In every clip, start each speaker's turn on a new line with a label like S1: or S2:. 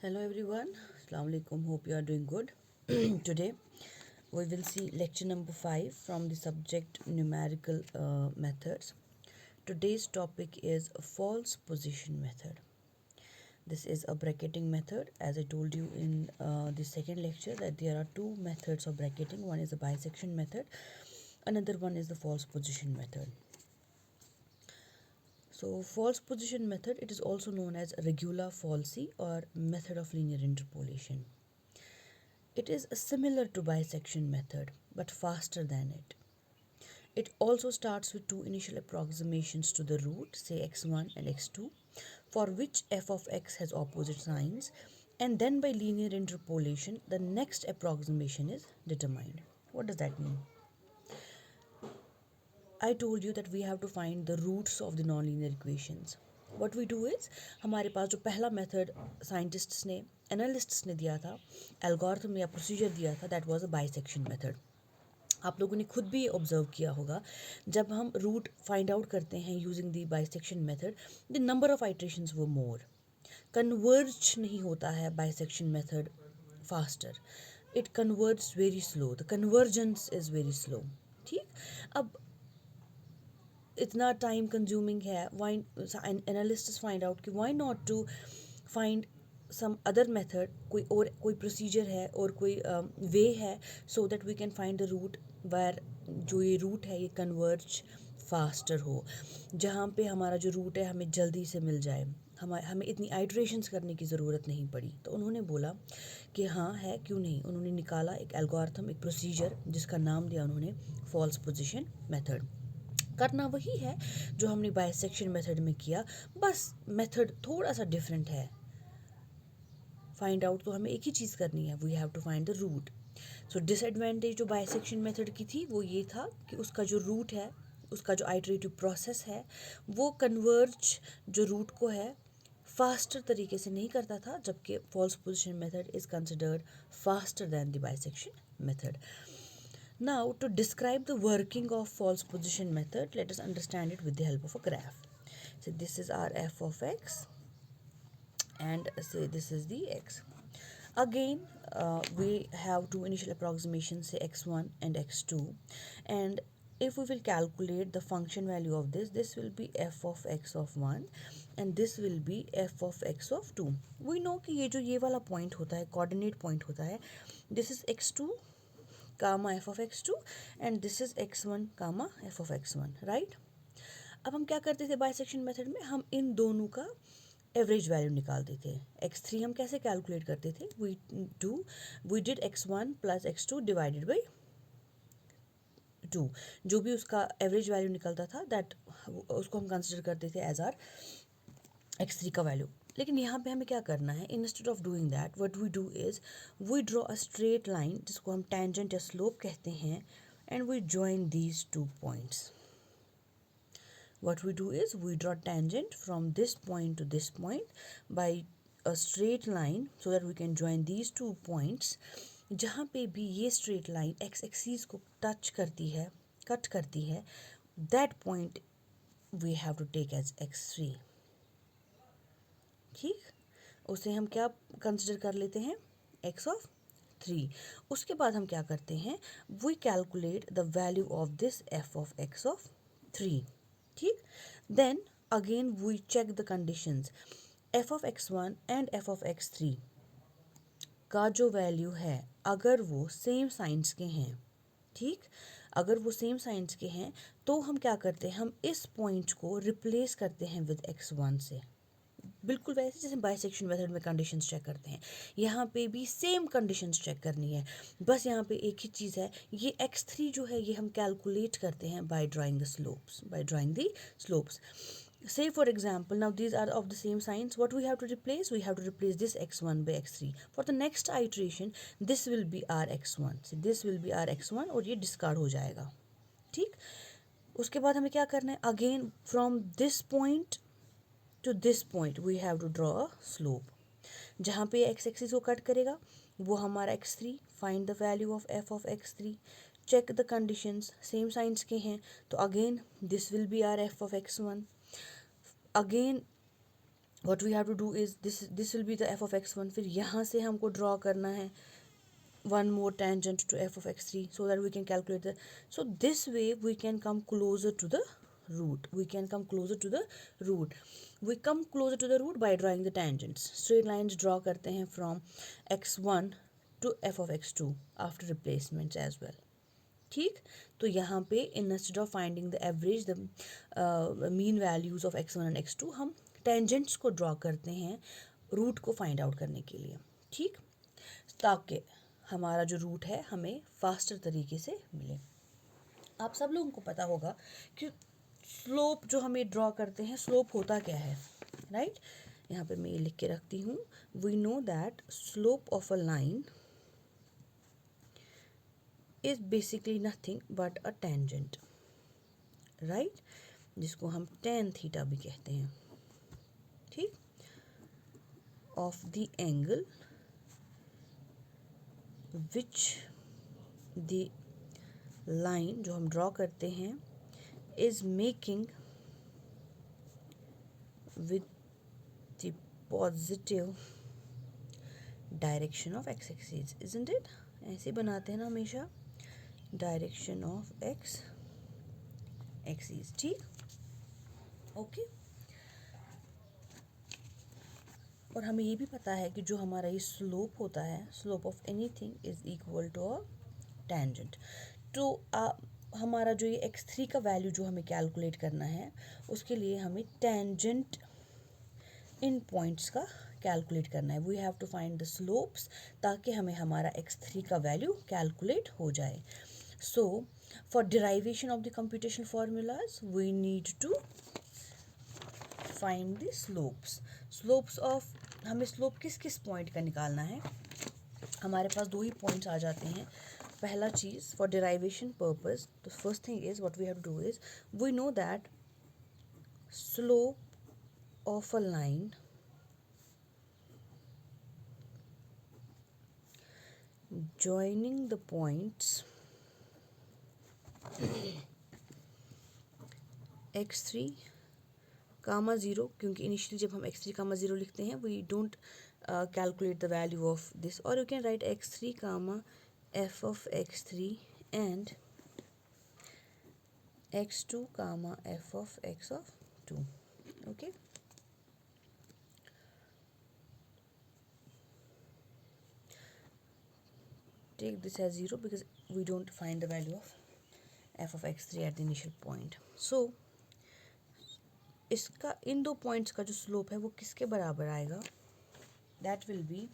S1: Hello everyone, Assalamu alaikum. Hope you are doing good. Today we will see lecture number 5 from the subject numerical methods. Today's topic is false position method. This is a bracketing method. As I told you in the second lecture that there are two methods of bracketing. One is the bisection method, another one is the false position method. So false position method, it is also known as Regula falsi or method of linear interpolation. It is similar to bisection method but faster than it. It also starts with two initial approximations to the root, say x1 and x2, for which f of x has opposite signs, and then by linear interpolation the next approximation is determined. What does that mean? I told you that we have to find the roots of the nonlinear equations. What we do is, हमारे पास जो पहला method scientists ने analysts ने दिया था, algorithm या procedure दिया था, that was a bisection method. आप लोगों ने खुद भी ये ऑब्जर्व किया होगा, जब हम रूट फाइंड आउट करते हैं using the bisection method, the number of iterations वो मोर. कन्वर्ज नहीं होता है bisection method faster, it converge very slow, the convergence is very slow. ठीक. अब इतना टाइम कंज्यूमिंग है, वाई एनालिस्ट्स फाइंड आउट कि why not to find some other method, कोई प्रोसीजर है और कोई वे है, so that we can find the root where जो ये रूट है ये कन्वर्ज फास्टर हो, जहाँ पे हमारा जो रूट है हमें जल्दी से मिल जाए, हमें इतनी आइट्रेशंस करने की ज़रूरत नहीं पड़ी. तो उन्होंने बोला कि हाँ है, क्यों नहीं. उन्होंने निकाला एक एल्गोरिथम, एक प्रोसीजर जिसका नाम दिया उन्होंने फॉल्स पोजीशन मेथड. करना वही है जो हमने बाइसेक्शन मेथड में किया, बस मेथड थोड़ा सा डिफरेंट है. फाइंड आउट तो हमें एक ही चीज़ करनी है, we have to find the root. So disadvantage जो बाइसेक्शन मेथड की थी वो ये था कि उसका जो रूट है, उसका जो आइटरेटिव प्रोसेस है, वो कन्वर्ज जो रूट को है फास्टर तरीके से नहीं करता था, जबकि false position method is considered faster than the bisection method. Now, to describe the working of false position method, let us understand it with the help of a graph. So this is our f of x, and say this is the x. Again, we have two initial approximations, say x1 and x2, and if we will calculate the function value of this will be f of x of 1 and this will be f of x of 2. We know कि ये वाला point होता है, coordinate point होता है, this is x2 comma F of X two and this is X one comma F of X one, right. अब हम क्या करते थे बाइसेक्शन मेथड में, हम इन दोनों का एवरेज वैल्यू निकालते थे. एक्स थ्री हम कैसे कैलकुलेट करते थे, we did X one plus X two divided by two. जो भी उसका एवरेज वैल्यू निकलता था दैट उसको हम कंसिडर करते थे एज आर एक्स थ्री का वैल्यू. लेकिन यहाँ पे हमें क्या करना है, instead of doing that what we do is we draw a straight line जिसको हम टेंजेंट या स्लोप कहते हैं, and we join these two points. What we do is we draw tangent from this point to this point by a straight line so that we can join these two points. जहाँ पे भी ये straight line x axis को touch करती है, cut करती है, that point we have to take as x3. ठीक, उसे हम क्या कंसिडर कर लेते हैं, x ऑफ 3. उसके बाद हम क्या करते हैं, we calculate the value of this f of x of 3. ठीक, then again we check the conditions, f of x1 and f of x3 का जो वैल्यू है अगर वो सेम साइंस के हैं, ठीक, अगर वो सेम साइंस के हैं तो हम क्या करते हैं, हम इस पॉइंट को रिप्लेस करते हैं विद x1 से, बिल्कुल वैसे जैसे बाइसेक्शन मेथड में कंडीशंस चेक करते हैं, यहाँ पे भी सेम कंडीशंस चेक करनी है. बस यहाँ पे एक ही चीज़ है, ये x3 जो है ये हम कैलकुलेट करते हैं by drawing the slopes. Say for example, now these are of the same signs. What we have to replace? We have to replace this x1 by x3. For the next iteration, this will be our x1. So this will be our x1 और ये discard हो जाएगा. ठीक, उसके बाद हमें क्या करना है, again from this point to this point we have to draw a slope. जहाँ पे x एक्सिस को कट करेगा वो हमारा x3. Find the value of f of x3, check the conditions, same signs के हैं तो again this will be our f of x1. Again what we have to do is this will be the f of x1. फिर यहाँ से हमको draw करना है one more tangent to f of x3 so that we can calculate the, so this way we can come closer to the root. We come closer to the root by drawing the tangents. Straight lines draw करते हैं from x1 to f of x2 after replacements as well. ठीक, तो यहाँ पे instead of finding the average, the mean values of x1 and x2, हम tangents को draw करते हैं रूट को फाइंड आउट करने के लिए. ठीक, ताकि हमारा जो रूट है हमें फास्टर तरीके से मिले. आप सब लोगों को पता होगा कि स्लोप जो हमें ड्रॉ करते हैं, स्लोप होता क्या है, राइट? यहाँ पे मैं ये लिख के रखती हूँ. We know that slope of a line is basically nothing but a tangent, right, जिसको हम tan थीटा भी कहते हैं. ठीक, of the angle which the line जो हम ड्रॉ करते हैं is making with the positive direction of X axis, isn't it? ऐसे बनाते हैं ना हमेशा, डायरेक्शन ऑफ एक्स एक्सिस. ठीक, ओके. और हमें ये भी पता है कि जो हमारा ये स्लोप होता है, slope of anything is equal to a tangent. तो हमारा जो ये x3 का वैल्यू जो हमें कैलकुलेट करना है, उसके लिए हमें टेंजेंट इन पॉइंट्स का कैलकुलेट करना है. We have to find the slopes ताकि हमें हमारा x3 का वैल्यू कैलकुलेट हो जाए. So for derivation of the computation formulas we need to find the slopes of, हमें स्लोप किस किस पॉइंट का निकालना है. हमारे पास दो ही पॉइंट्स आ जाते हैं. पहला चीज़ for derivation purpose, the first thing is what we have to do is we know that slope of a line joining the points x3 comma zero, क्योंकि इनिशियली जब हम x3 कामा ज़ीरो लिखते हैं we don't calculate the value of this, और you can write x3 comma f of x3 and x2 comma f of x of 2. okay, take this as 0 because we don't find the value of f of x3 at the initial point. So इसका इन दो points का जो slope है वो किसके बराबर आएगा? That will be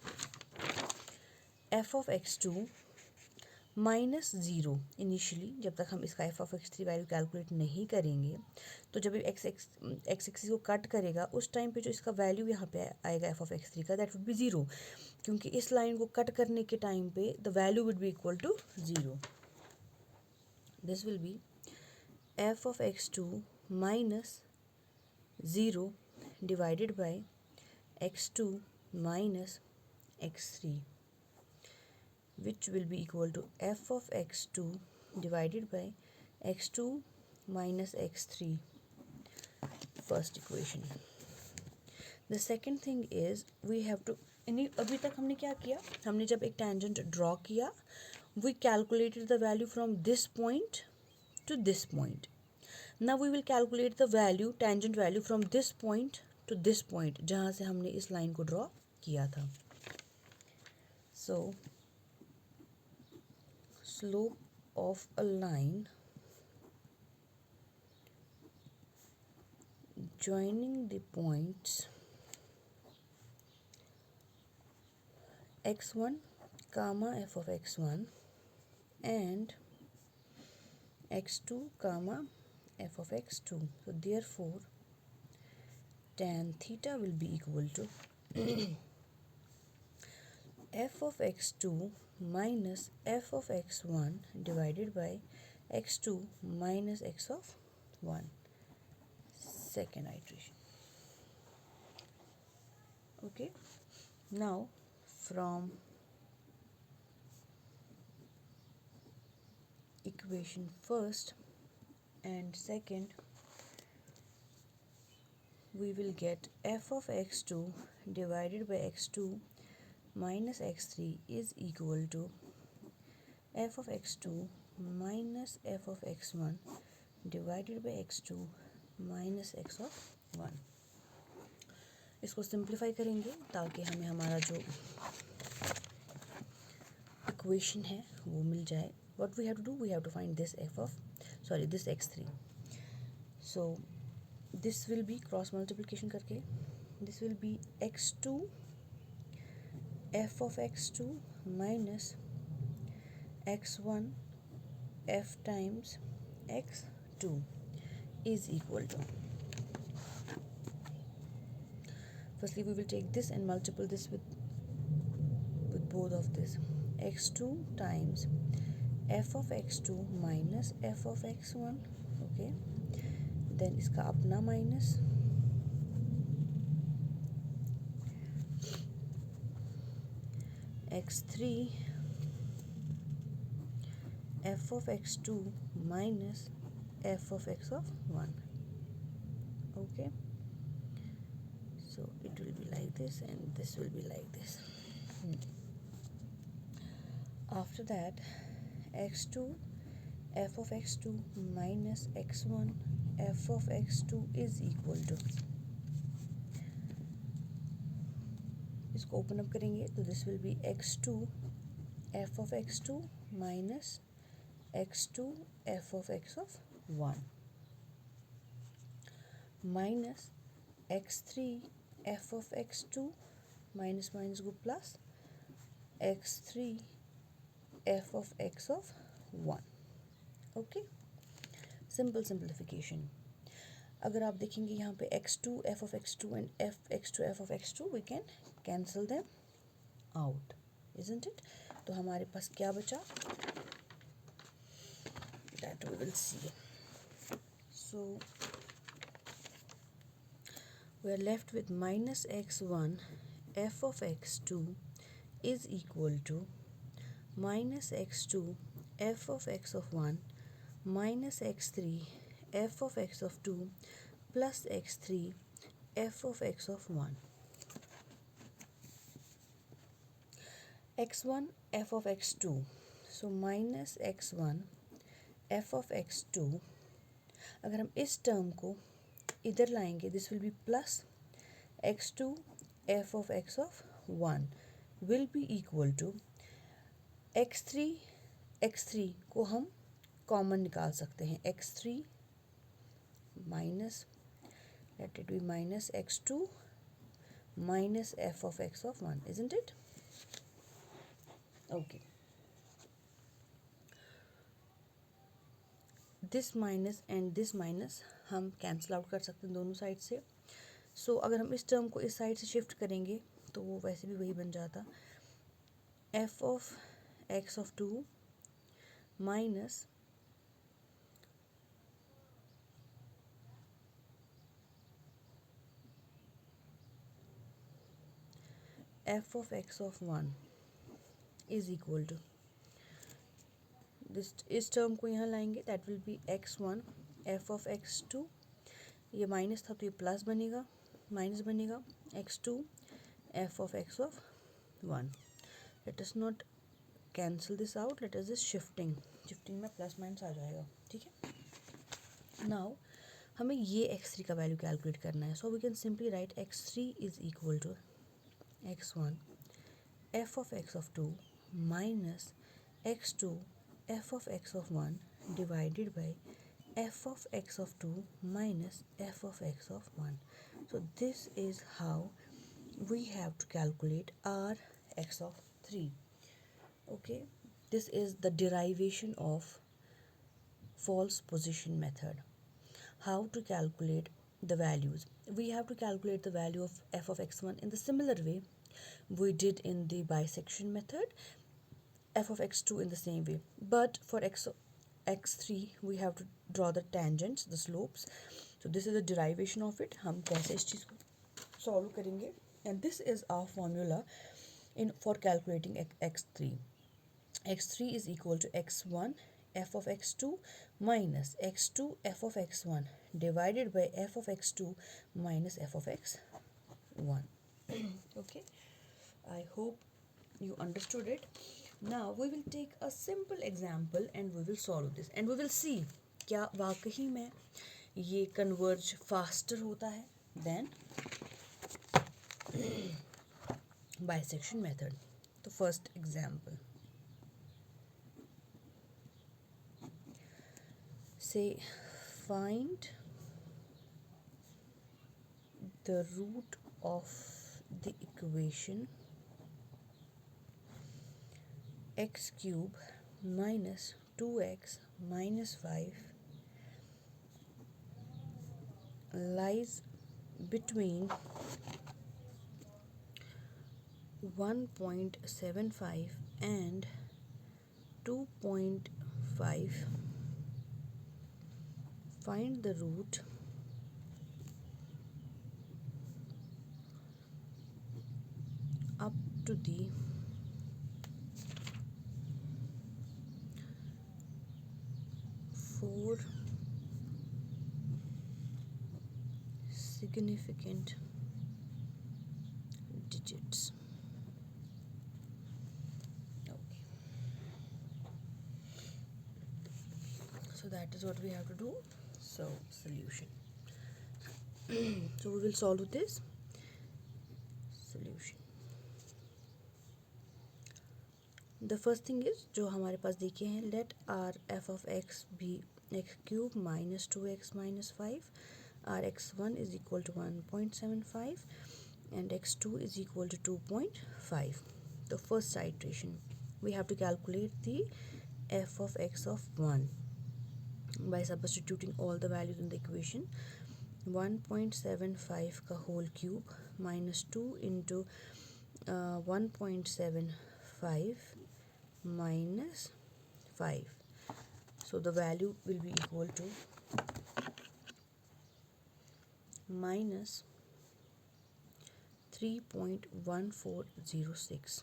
S1: f of x2 minus zero. Initially जब तक हम इसका f of x3 value calculate नहीं करेंगे, तो जब x एक्सिस को कट करेगा उस टाइम पे जो इसका वैल्यू यहाँ पे आएगा f of x3 का, दैट वुड बी ज़ीरो, क्योंकि इस लाइन को कट करने के टाइम पे the value would be equal to zero. This will be f of x2 minus zero divided by x2 minus x3, which will be equal to f of x2 divided by x2 minus x3, first equation. The second thing is we have to, अभी तक हमने क्या किया, हमने जब एक tangent draw किया we calculated the value from this point to this point. Now we will calculate the value, tangent value from this point to this point जहाँ से हमने इस लाइन को ड्रॉ किया था. So slope of a line joining the points x1 comma f of x1 and x2 comma f of x2. So therefore tan theta will be equal to f of x2 minus f of x1 divided by x2 minus x of 1, second iteration. Okay, now from equation first and second we will get f of x2 divided by x2 minus x3 is equal to f of x2 minus f of x1 divided by x2 minus x of 1. इसको simplify करेंगे ताकि हमें हमारा जो equation है वो मिल जाए. What we have to do, we have to find this this x3. So this will be cross multiplication करके this will be x2 f of x2 minus x1 f times x2 is equal to. Firstly, we will take this and multiply this with both of this. x2 times f of x2 minus f of x1. Okay. Then इसका अपना minus x3 f of x2 minus f of x of 1. Okay. So it will be like this and this will be like this. After that, x2 f of x2 minus x1 f of x2 is equal to. इसको open up करेंगे तो this will B x2 f of x2 minus x2 f of x of 1 minus x3 f of x2 minus minus go plus x3 f of x of 1. Okay, simple simplification. अगर आप देखेंगे यहाँ पे x2 f of x2 and x2 f of x2 we can cancel them out, isn't it? तो हमारे पास क्या बचा, that we will see. So we are left with minus x1 f of x2 is equal to minus x2 f of x of 1 minus x3 f of x of 2 plus x3 f of x of 1. x1 f of x2, so minus x1 f of x2. अगर हम इस term को इधर लाएंगे this will B plus x2 f of x of 1 will be equal to x3 को हम common निकाल सकते हैं. x3 minus let it be minus x2 minus f of x of 1, isn't it? Okay. This minus and this minus हम cancel out कर सकते हैं दोनों साइड से. सो अगर हम इस टर्म को इस साइड से शिफ्ट करेंगे तो वो वैसे भी वही बन जाता f of x of 2 minus f of x of 1 is equal to this. इस टर्म को यहाँ लाएंगे that will be x1 f of x2. ये माइनस था तो ये प्लस बनेगा, माइनस बनेगा x2 f of x of 1. Let us not cancel this out, let us this shifting में प्लस माइनस आ जाएगा. ठीक है. नाउ हमें ये x3 का वैल्यू कैलकुलेट करना है. So we can simply write x3 is equal to x1 f of x of 2 minus x2 f of x of 1 divided by f of x of 2 minus f of x of 1. So this is how we have to calculate our x of 3. Okay, this is the derivation of false position method. How to calculate the values? We have to calculate the value of f of x1 in the similar way we did in the bisection method, f of x2 in the same way, but for x3 we have to draw the tangents, the slopes. So this is the derivation of it. हम कैसे इस चीज़ को solve करेंगे, and this is our formula for calculating x3. x3 is equal to x1 f of x2 minus x2 f of x1 divided by f of x2 minus f of x1. Okay, I hope you understood it. Now we will take a simple example and we will solve this and we will see क्या वाकई में ये converge faster होता है than bisection method. The first example, say find the root of the equation x cube minus 2x minus 5 lies between 1.75 and 2.5. Find the root up to the four significant digits. Okay. So that is what we have to do. So solution. So we will solve this. Solution. The first thing is जो हमारे पास देखे हैं, let r f of x be x cube minus 2x minus 5, r x1 is equal to 1.75 and x2 is equal to 2.5. The first iteration, we have to calculate the f of x of 1 by substituting all the values in the equation. 1.75 का whole cube minus 2 into 1.75 minus 5. So the value will be equal to minus 3.1406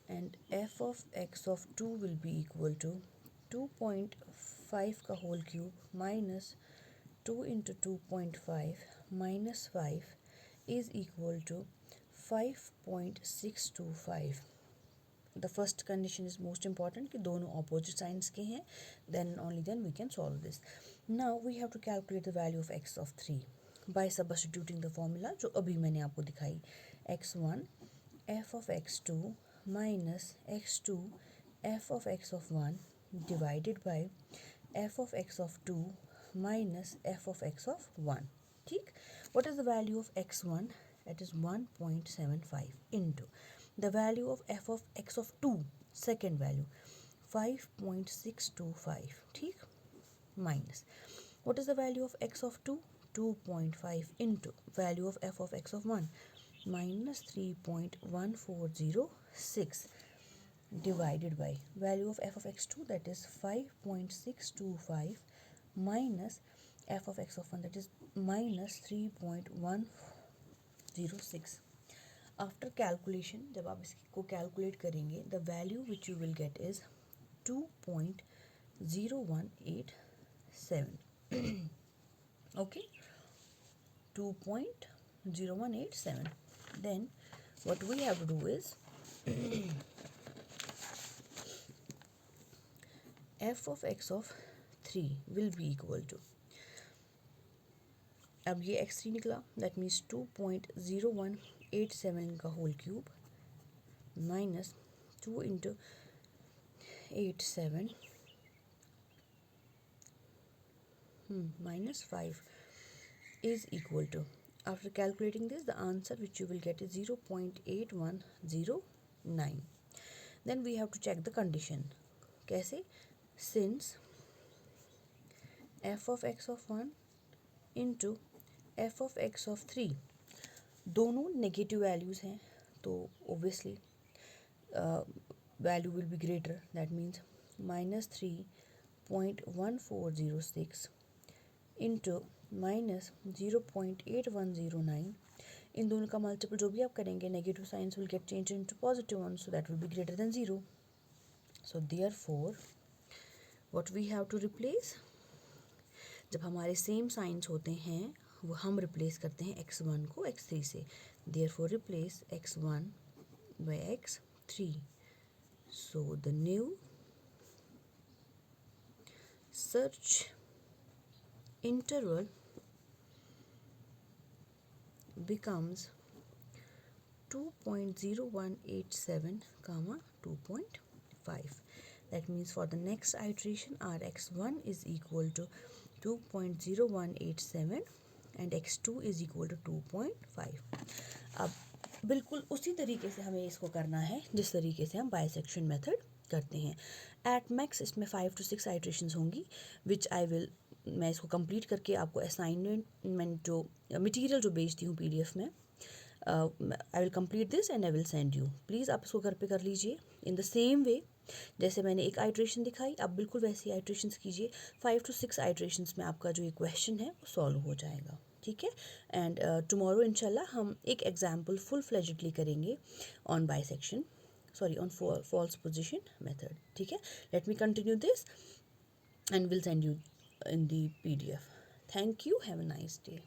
S1: and f of x of 2 will be equal to 2.5 का whole cube minus 2 into 2.5 minus 5 is equal to 5.625. The first condition is most important कि दोनों opposite signs के हैं, then only then we can solve this. Now we have to calculate the value of x of 3 by substituting the formula जो अभी मैंने आपको दिखाई. x1 f of x2 minus x2 f of x of 1 divided by f of x of 2 minus f of x of 1. ठीक? What is the value of x1? That is 1.75 into the value of f of x of 2, second value 5.625. ठीक? Minus what is the value of x of 2? 2.5 into value of f of x of 1 minus 3.1406 divided by value of f of x2, that is 5.625 minus f of x of 1, that is minus 3.106. After calculation, जब आप इसको calculate करेंगे, the value which you will get is 2.0187. Okay, 2.0187. Then what we have to do is f of x of 3 will be equal to, अब ये x3 निकला, that means 2.0187 का whole cube minus 2 into 87 minus 5 is equal to, after calculating this, the answer which you will get is 0.8109. Then we have to check the condition. कैसे? Since f of x of 1 into f of x of 3 दोनों negative values हैं, तो obviously value will be greater, that means minus 3.1406 into minus 0.8109. इन दोनों का multiple जो भी आप करेंगे, negative science will get changed into positive one, so that will be greater than 0. So therefore what we have to replace, जब हमारे same science होते हैं वो हम रिप्लेस करते हैं x1 को x3 से. Therefore replace x1 by x3. So the new search interval becomes 2.0187 comma 2.5. That means for the next iteration our x1 is equal to 2.0187 and x2 is equal to 2.5. अब बिल्कुल उसी तरीके से हमें इसको करना है जिस तरीके से हम बाइसेक्शन मेथड करते हैं. एट मैक्स इसमें 5 to 6 आइट्रेशंस होंगी विच आई विल, मैं इसको कंप्लीट करके आपको असाइनमेंट जो मटेरियल जो भेजती हूँ PDF में, I will complete this and I will send you. Please आप इसको घर पे कर लीजिए इन द सेम वे जैसे मैंने एक आइट्रेशन दिखाई, आप बिल्कुल वैसी आइट्रेशंस कीजिए. 5 to 6 आइट्रेशंस में आपका जो ये क्वेश्चन है वो सॉल्व हो जाएगा. ठीक है. एंड टुमारो इंशाल्लाह हम एक एग्जाम्पल फुल फ्लेजेडली करेंगे on bisection, sorry on false position method. ठीक है. Let me continue this and we'll send you in the PDF. Thank you. Have a nice day.